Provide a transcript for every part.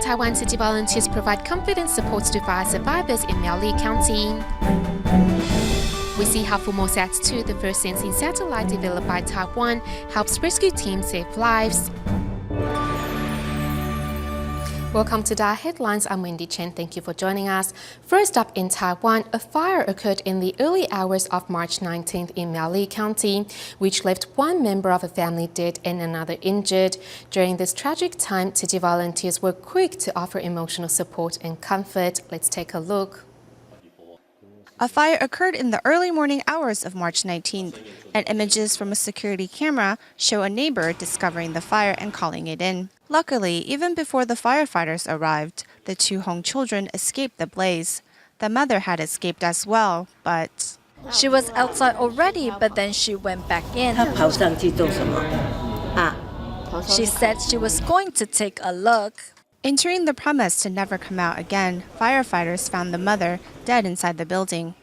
Taiwan city volunteers provide comfort and support to fire survivors in Miaoli County. We see how Formosat 2, the first sensing satellite developed by Taiwan, helps rescue teams save lives. Welcome to DaAi Headlines. I'm Wendy Chen. Thank you for joining us. First up in Taiwan, a fire occurred in the early hours of March 19th in Miaoli County, which left one member of a family dead and another injured. During this tragic time, city volunteers were quick to offer emotional support and comfort. Let's take a look. A fire occurred in the early morning hours of March 19th, and images from a security camera show a neighbor discovering the fire and calling it in. Luckily, even before the firefighters arrived, the two Hong children escaped the blaze. The mother had escaped as well, but she was outside already, but then she went back in. She said she was going to take a look. Entering the premise to never come out again, firefighters found the mother dead inside the building.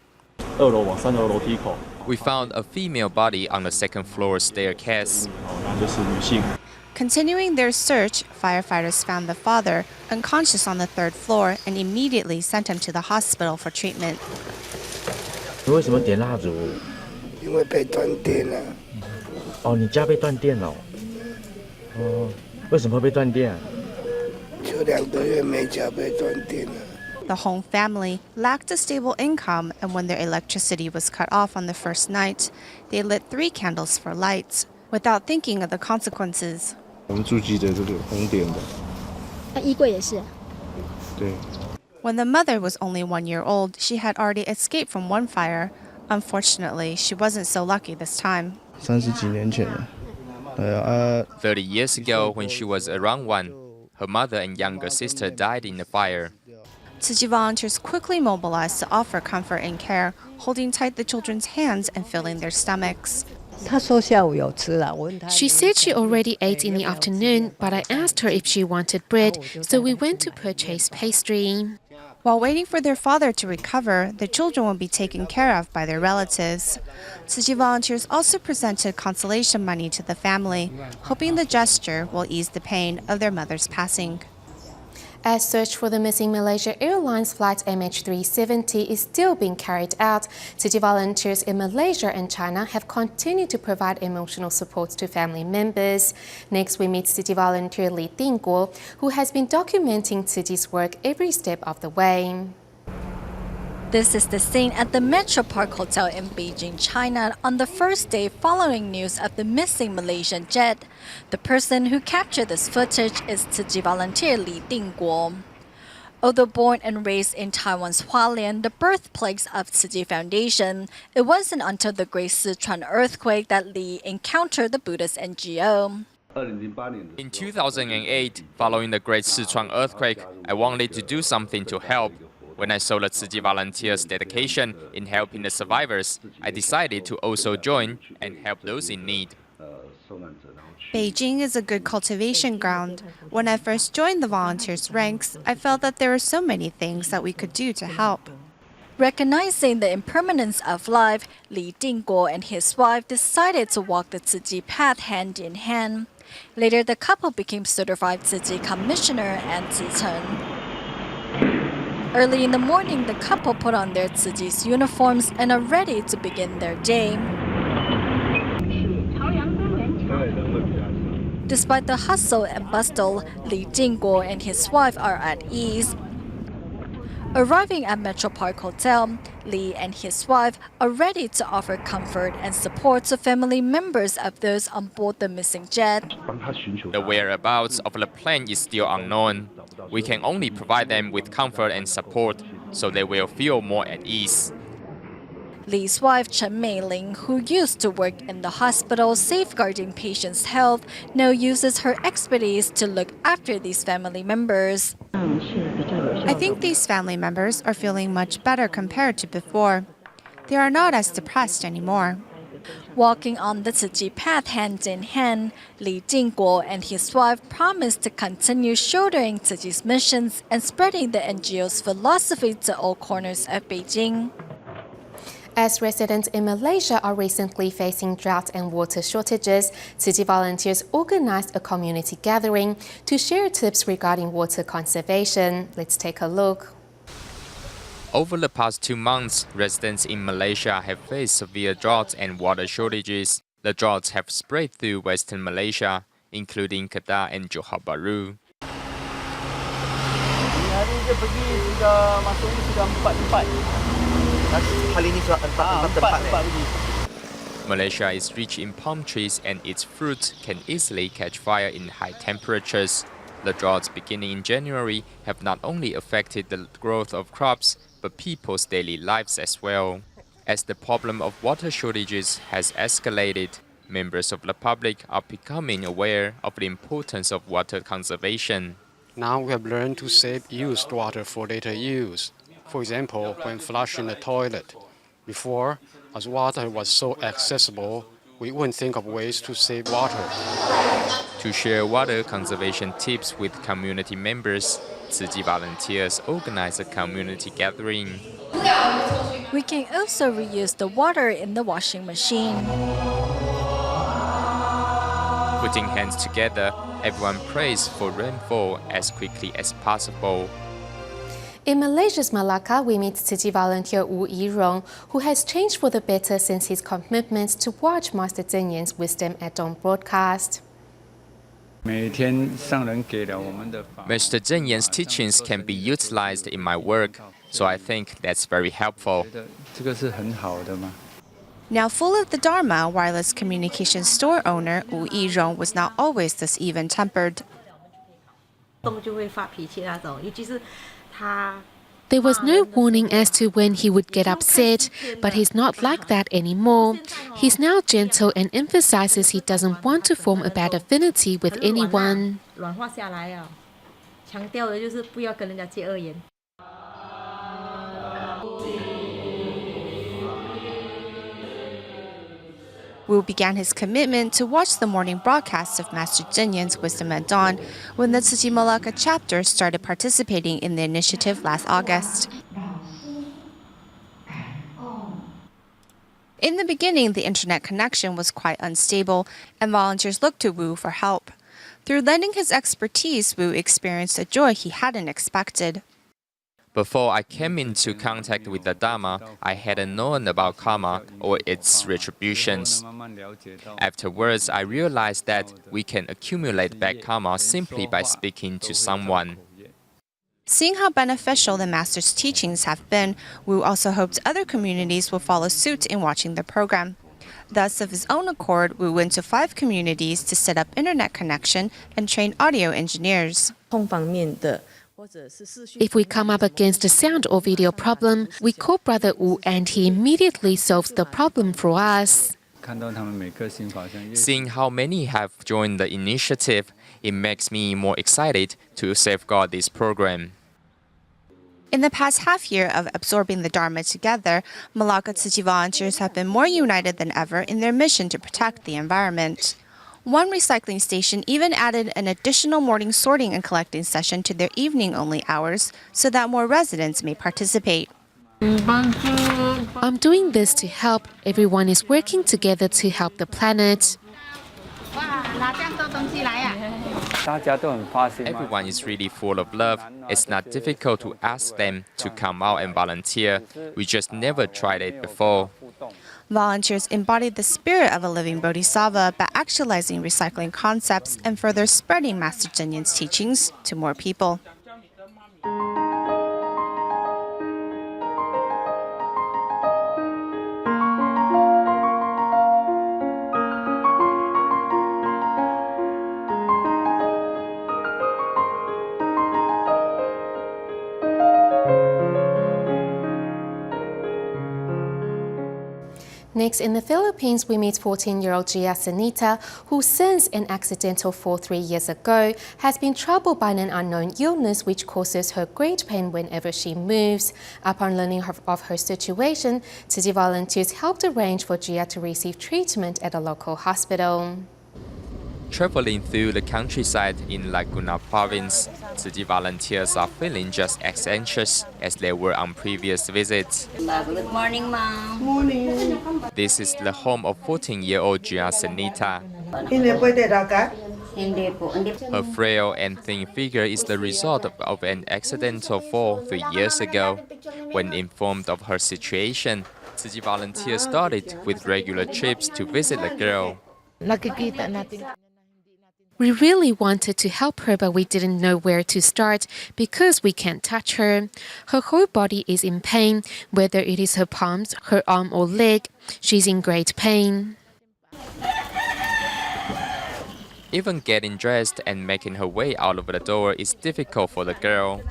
We found a female body on the second floor staircase. Continuing their search, firefighters found the father unconscious on the third floor and immediately sent him to the hospital for treatment. The Hong family lacked a stable income, and when their electricity was cut off on the first night, they lit 3 candles for lights, without thinking of the consequences. When the mother was only 1 year old, she had already escaped from one fire. Unfortunately, she wasn't so lucky this time. 30 years ago, when she was around 1, her mother and younger sister died in the fire. Tzu Chi volunteers quickly mobilized to offer comfort and care, holding tight the children's hands and filling their stomachs. She said she already ate in the afternoon, but I asked her if she wanted bread, so we went to purchase pastry. While waiting for their father to recover, the children will be taken care of by their relatives. Tzu Chi volunteers also presented consolation money to the family, hoping the gesture will ease the pain of their mother's passing. As search for the missing Malaysia Airlines flight MH370 is still being carried out, city volunteers in Malaysia and China have continued to provide emotional support to family members. Next, we meet city volunteer Li Dingguo, who has been documenting city's work every step of the way. This is the scene at the Metro Park Hotel in Beijing, China, on the first day following news of the missing Malaysian jet. The person who captured this footage is Tzu Chi volunteer Li Dingguo. Although born and raised in Taiwan's Hualien, the birthplace of Tzu Chi Foundation, it wasn't until the Great Sichuan earthquake that Li encountered the Buddhist NGO. In 2008, following the Great Sichuan earthquake, I wanted to do something to help. When I saw the Tzu Chi volunteers' dedication in helping the survivors, I decided to also join and help those in need. Beijing is a good cultivation ground. When I first joined the volunteers' ranks, I felt that there were so many things that we could do to help. Recognizing the impermanence of life, Li Dingguo and his wife decided to walk the Tzu Chi path hand in hand. Later, the couple became certified Tzu Chi commissioner and Tzu Chen. Early in the morning, the couple put on their Tzu Chi's uniforms and are ready to begin their day. Despite the hustle and bustle, Li Dingguo and his wife are at ease. Arriving at Metro Park Hotel, Li and his wife are ready to offer comfort and support to family members of those on board the missing jet. The whereabouts of the plane is still unknown. We can only provide them with comfort and support so they will feel more at ease. Li's wife, Chen Meiling, who used to work in the hospital safeguarding patients' health, now uses her expertise to look after these family members. I think these family members are feeling much better compared to before. They are not as depressed anymore. Walking on the Tzu Chi path hand in hand, Li Dingguo and his wife promised to continue shouldering Tzu Chi's missions and spreading the NGO's philosophy to all corners of Beijing. As residents in Malaysia are recently facing drought and water shortages, Tzu Chi volunteers organized a community gathering to share tips regarding water conservation. Let's take a look. Over the past 2 months, residents in Malaysia have faced severe droughts and water shortages. The droughts have spread through western Malaysia, including Kedah and Johor Bahru. Hari dia pergi sudah masuk ni sudah 4 tempat. Kali ni sudah 4 tempat pergi. Malaysia is rich in palm trees and its fruit can easily catch fire in high temperatures. The droughts beginning in January have not only affected the growth of crops, but people's daily lives as well. As the problem of water shortages has escalated, members of the public are becoming aware of the importance of water conservation. Now we have learned to save used water for later use. For example, when flushing the toilet. Before, as water was so accessible, we wouldn't think of ways to save water. To share water conservation tips with community members, Tzu Chi volunteers organize a community gathering. We can also reuse the water in the washing machine. Putting hands together, everyone prays for rainfall as quickly as possible. In Malaysia's Malacca, we meet Tzu Chi volunteer Wu Yirong, who has changed for the better since his commitment to watch Master Zheng Yan's Wisdom at Dawn broadcast. Master Zheng Yan's teachings can be utilized in my work, so I think that's very helpful. Now full of the Dharma, wireless communication store owner Wu Yirong was not always this even-tempered. There was no warning as to when he would get upset, but he's not like that anymore. He's now gentle and emphasizes he doesn't want to form a bad affinity with anyone. Wu began his commitment to watch the morning broadcasts of Master Zheng Yan's Wisdom at Dawn when the Tzu Chi Malacca chapter started participating in the initiative last August. In the beginning, the internet connection was quite unstable, and volunteers looked to Wu for help. Through lending his expertise, Wu experienced a joy he hadn't expected. Before I came into contact with the Dharma, I hadn't known about karma or its retributions. Afterwards, I realized that we can accumulate bad karma simply by speaking to someone. Seeing how beneficial the Master's teachings have been, Wu also hoped other communities will follow suit in watching the program. Thus, of his own accord, Wu went to 5 communities to set up internet connection and train audio engineers. If we come up against a sound or video problem, we call Brother Wu and he immediately solves the problem for us. Seeing how many have joined the initiative, it makes me more excited to safeguard this program. In the past half year of absorbing the Dharma together, Malacca Tzu Chi volunteers have been more united than ever in their mission to protect the environment. One recycling station even added an additional morning sorting and collecting session to their evening-only hours so that more residents may participate. I'm doing this to help. Everyone is working together to help the planet. Everyone is really full of love. It's not difficult to ask them to come out and volunteer. We just never tried it before. Volunteers embodied the spirit of a living bodhisattva by actualizing recycling concepts and further spreading Master Zheng Yan's teachings to more people. Next, in the Philippines, we meet 14-year-old Gia Sanita, who since an accidental fall 3 years ago, has been troubled by an unknown illness which causes her great pain whenever she moves. Upon learning of her situation, Tzu Chi volunteers helped arrange for Gia to receive treatment at a local hospital. Traveling through the countryside in Laguna province, Tzu Chi volunteers are feeling just as anxious as they were on previous visits. Good morning, Mom. This is the home of 14-year-old Gia Senita. Her frail and thin figure is the result of an accidental fall 3 years ago. When informed of her situation, Tzu Chi volunteers started with regular trips to visit the girl. We really wanted to help her, but we didn't know where to start because we can't touch her. Her whole body is in pain, whether it is her palms, her arm or leg. She's in great pain. Even getting dressed and making her way out of the door is difficult for the girl.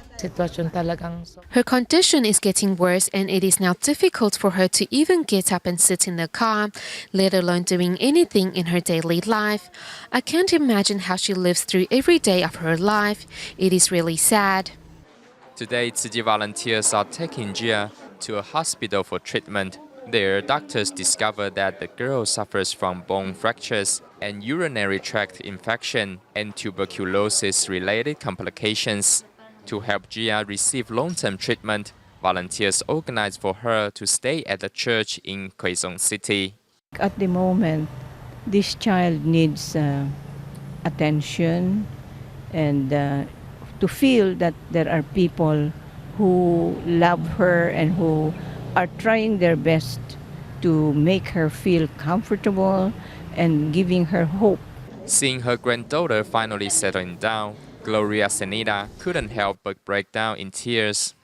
Her condition is getting worse and it is now difficult for her to even get up and sit in the car, let alone doing anything in her daily life. I can't imagine how she lives through every day of her life. It is really sad. Today, Tzu Chi volunteers are taking Gia to a hospital for treatment. There, doctors discovered that the girl suffers from bone fractures and urinary tract infection and tuberculosis-related complications. To help Gia receive long-term treatment, volunteers organized for her to stay at the church in Quezon City. At the moment, this child needs attention and to feel that there are people who love her and who are trying their best to make her feel comfortable and giving her hope. Seeing her granddaughter finally settling down, Gloria Senita couldn't help but break down in tears.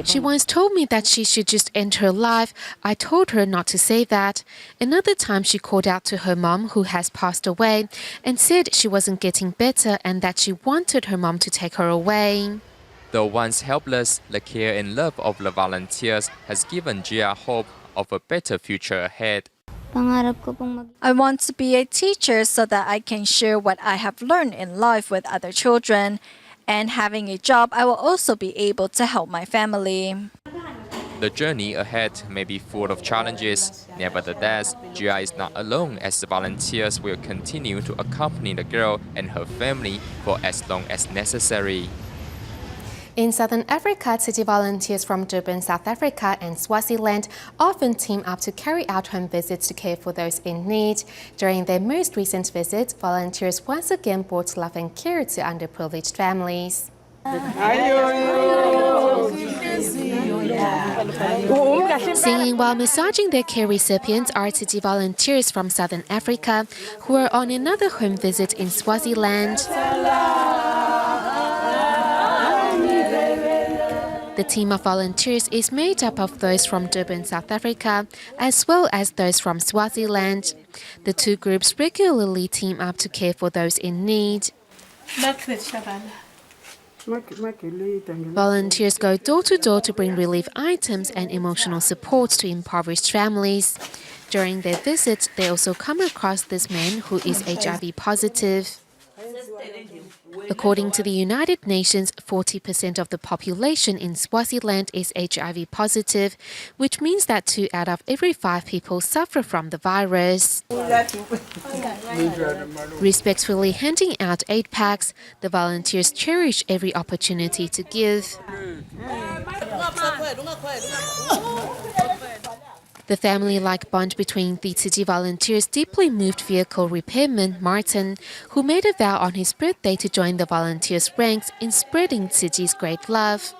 She once told me that she should just end her life. I told her not to say that. Another time she called out to her mom, who has passed away, and said she wasn't getting better and that she wanted her mom to take her away. Though once helpless, the care and love of the volunteers has given Gia hope of a better future ahead. I want to be a teacher so that I can share what I have learned in life with other children. And having a job, I will also be able to help my family. The journey ahead may be full of challenges. Nevertheless, Gia is not alone, as the volunteers will continue to accompany the girl and her family for as long as necessary. In Southern Africa, Tzu Chi volunteers from Durban, South Africa and Swaziland often team up to carry out home visits to care for those in need. During their most recent visit, volunteers once again brought love and care to underprivileged families. Singing while massaging their care recipients are Tzu Chi volunteers from Southern Africa who are on another home visit in Swaziland. The team of volunteers is made up of those from Durban, South Africa, as well as those from Swaziland. The two groups regularly team up to care for those in need. Volunteers go door to door to bring relief items and emotional support to impoverished families. During their visit, they also come across this man who is HIV positive. According to the United Nations, 40% of the population in Swaziland is HIV positive, which means that 2 out of every 5 people suffer from the virus. Respectfully handing out aid packs, the volunteers cherish every opportunity to give. The family-like bond between the Tzu Chi volunteers deeply moved vehicle repairman Martin, who made a vow on his birthday to join the volunteers' ranks in spreading Tzu Chi's great love.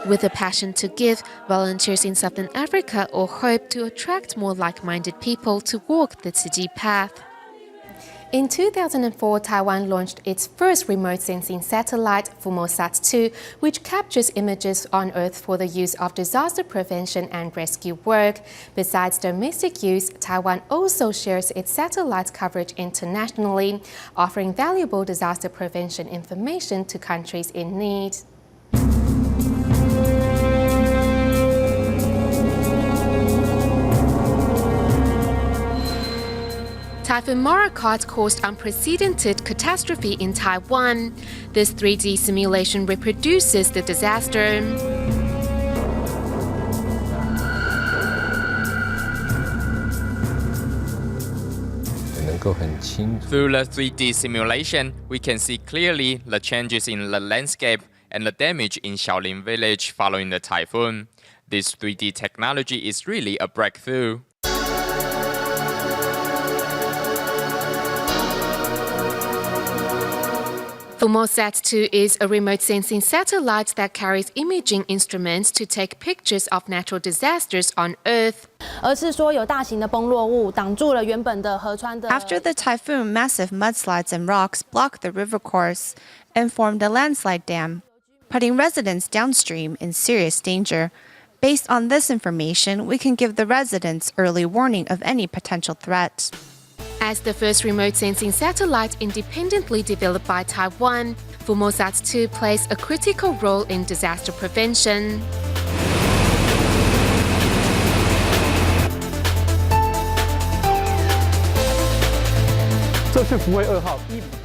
With a passion to give, volunteers in Southern Africa all hope to attract more like-minded people to walk the Tzu Chi path. In 2004, Taiwan launched its first remote sensing satellite, FUMOSAT-2, which captures images on Earth for the use of disaster prevention and rescue work. Besides domestic use, Taiwan also shares its satellite coverage internationally, offering valuable disaster prevention information to countries in need. Typhoon Morakot caused unprecedented catastrophe in Taiwan. This 3D simulation reproduces the disaster. Through the 3D simulation, we can see clearly the changes in the landscape and the damage in Shaolin village following the typhoon. This 3D technology is really a breakthrough. Formosat-2 is a remote sensing satellite that carries imaging instruments to take pictures of natural disasters on Earth. After the typhoon, massive mudslides and rocks blocked the river course and formed a landslide dam, putting residents downstream in serious danger. Based on this information, we can give the residents early warning of any potential threat. As the first remote sensing satellite independently developed by Taiwan, Formosat-2 plays a critical role in disaster prevention.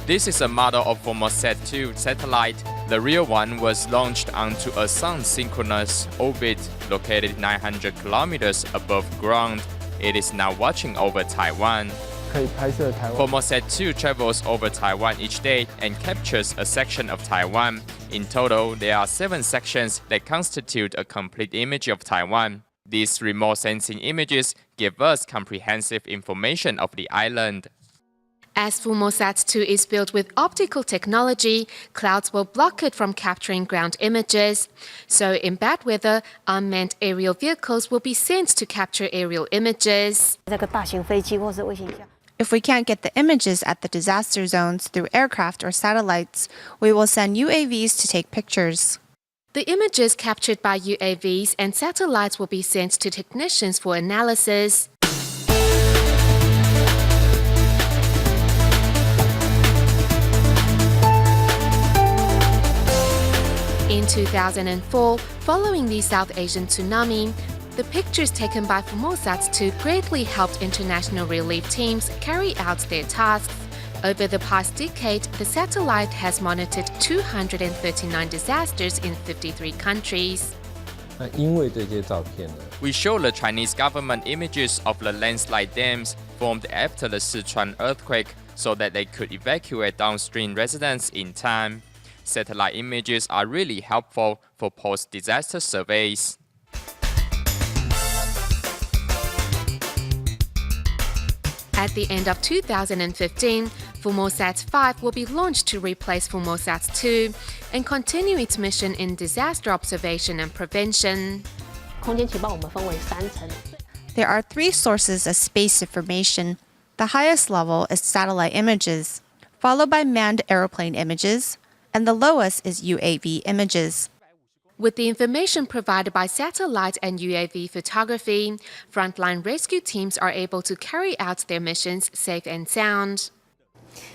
This is a model of Formosat-2 satellite. The real one was launched onto a sun-synchronous orbit located 900 kilometers above ground. It is now watching over Taiwan. Formosat-2 travels over Taiwan each day and captures a section of Taiwan. In total, there are 7 sections that constitute a complete image of Taiwan. These remote sensing images give us comprehensive information of the island. As Formosat-2 is built with optical technology, clouds will block it from capturing ground images. So in bad weather, unmanned aerial vehicles will be sent to capture aerial images. If we can't get the images at the disaster zones through aircraft or satellites, we will send UAVs to take pictures. The images captured by UAVs and satellites will be sent to technicians for analysis. In 2004, following the South Asian tsunami, the pictures taken by Formosat-2 greatly helped international relief teams carry out their tasks. Over the past decade, the satellite has monitored 239 disasters in 53 countries. We show the Chinese government images of the landslide dams formed after the Sichuan earthquake so that they could evacuate downstream residents in time. Satellite images are really helpful for post-disaster surveys. At the end of 2015, Formosat-5 will be launched to replace Formosat-2 and continue its mission in disaster observation and prevention. There are 3 sources of space information. The highest level is satellite images, followed by manned aeroplane images, and the lowest is UAV images. With the information provided by satellite and UAV photography, frontline rescue teams are able to carry out their missions safe and sound.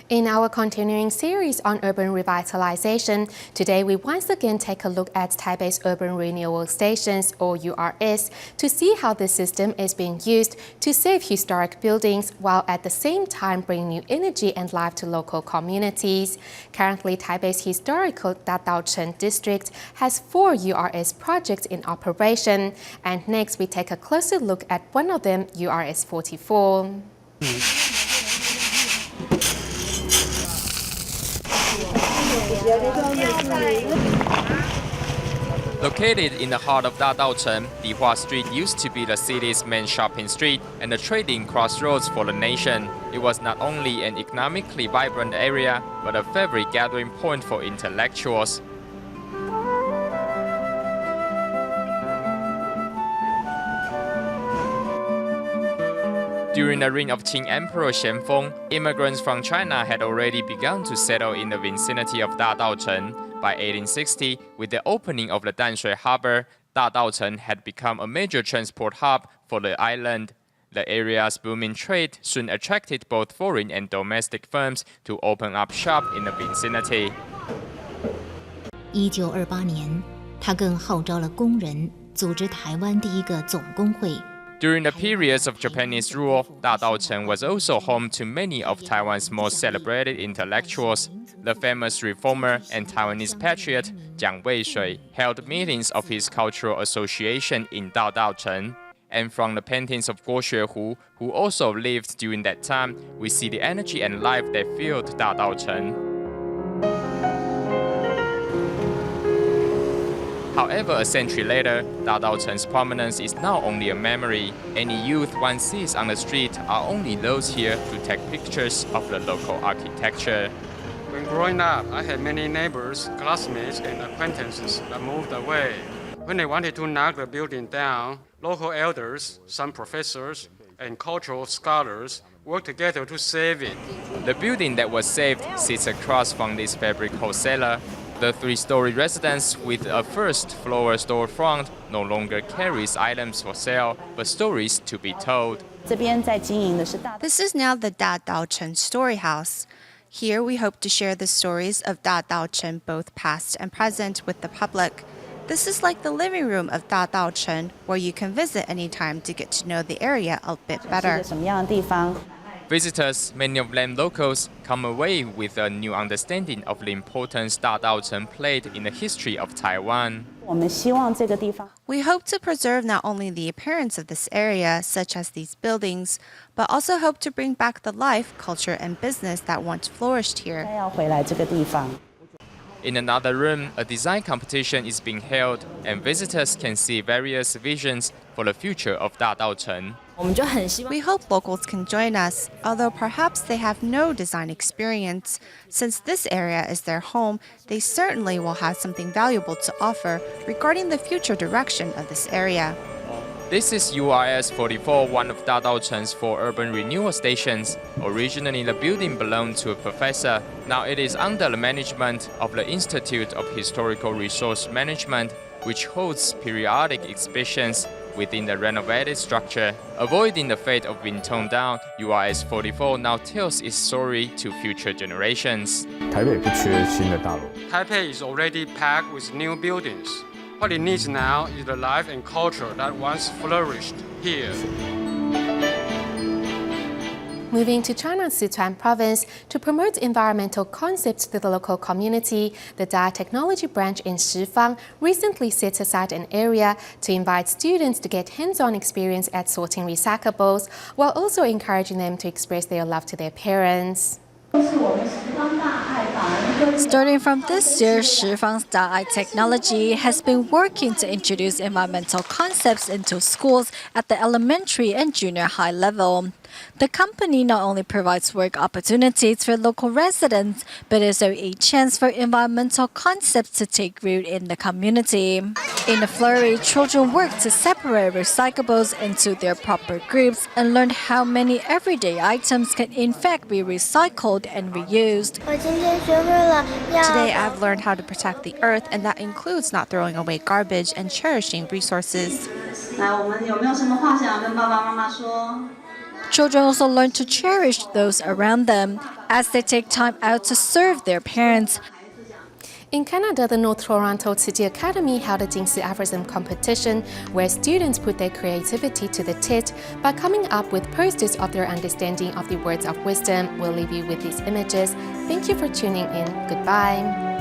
In our continuing series on urban revitalization, today we once again take a look at Taipei's urban renewal stations, or URS, to see how this system is being used to save historic buildings while at the same time bring new energy and life to local communities. Currently, Taipei's historical Dadaocheng district has 4 URS projects in operation, and next we take a closer look at one of them, URS 44. Located in the heart of Dadaocheng, Dihua Street used to be the city's main shopping street and a trading crossroads for the nation. It was not only an economically vibrant area, but a favorite gathering point for intellectuals. During the reign of Qing Emperor Xianfeng, immigrants from China had already begun to settle in the vicinity of Dadaocheng. By 1860, with the opening of the Danshui harbor, Dadaocheng had become a major transport hub for the island. The area's booming trade soon attracted both foreign and domestic firms to open up shop in the vicinity. 1928年，他更号召了工人组织台湾第一个总工会， During the periods of Japanese rule, Dadaocheng was also home to many of Taiwan's most celebrated intellectuals. The famous reformer and Taiwanese patriot Jiang Weishui held meetings of his cultural association in Dadaocheng. And from the paintings of Guo Xuehu, who also lived during that time, we see the energy and life that filled Dadaocheng. However, a century later, Dadaocheng's prominence is now only a memory. Any youth one sees on the street are only those here to take pictures of the local architecture. When growing up, I had many neighbors, classmates, and acquaintances that moved away. When they wanted to knock the building down, local elders, some professors, and cultural scholars worked together to save it. The building that was saved sits across from this fabric wholesaler. The three-story residence with a first-floor storefront no longer carries items for sale, but stories to be told. This is now the DaAi Story House. Here we hope to share the stories of DaAi both past and present with the public. This is like the living room of DaAi, where you can visit anytime to get to know the area a bit better. Visitors, many of them locals, come away with a new understanding of the importance Dadaocheng played in the history of Taiwan. We hope to preserve not only the appearance of this area, such as these buildings, but also hope to bring back the life, culture, and business that once flourished here. In another room, a design competition is being held, and visitors can see various visions for the future of Dadaocheng. We hope locals can join us, although perhaps they have no design experience. Since this area is their home, they certainly will have something valuable to offer regarding the future direction of this area. This is URS 44, one of Dadaocheng's 4 urban renewal stations. Originally, the building belonged to a professor. Now it is under the management of the Institute of Historical Resource Management, which holds periodic exhibitions within the renovated structure. Avoiding the fate of being torn down, URS 44 now tells its story to future generations. Taipei is already packed with new buildings. What it needs now is the life and culture that once flourished here. Moving to China's Sichuan province to promote environmental concepts to the local community, the DaAi Technology branch in Shifang recently set aside an area to invite students to get hands-on experience at sorting recyclables, while also encouraging them to express their love to their parents. Starting from this year, Shifang's DaAi Technology has been working to introduce environmental concepts into schools at the elementary and junior high level. The company not only provides work opportunities for local residents, but also a chance for environmental concepts to take root in the community. In the flurry, children work to separate recyclables into their proper groups and learn how many everyday items can in fact be recycled and reused. Today I've learned how to protect the earth, and that includes not throwing away garbage and cherishing resources. Children also learn to cherish those around them as they take time out to serve their parents. In Canada, the North Toronto City Academy held a Jingsi aphorism competition where students put their creativity to the test by coming up with posters of their understanding of the words of wisdom. We'll leave you with these images. Thank you for tuning in. Goodbye.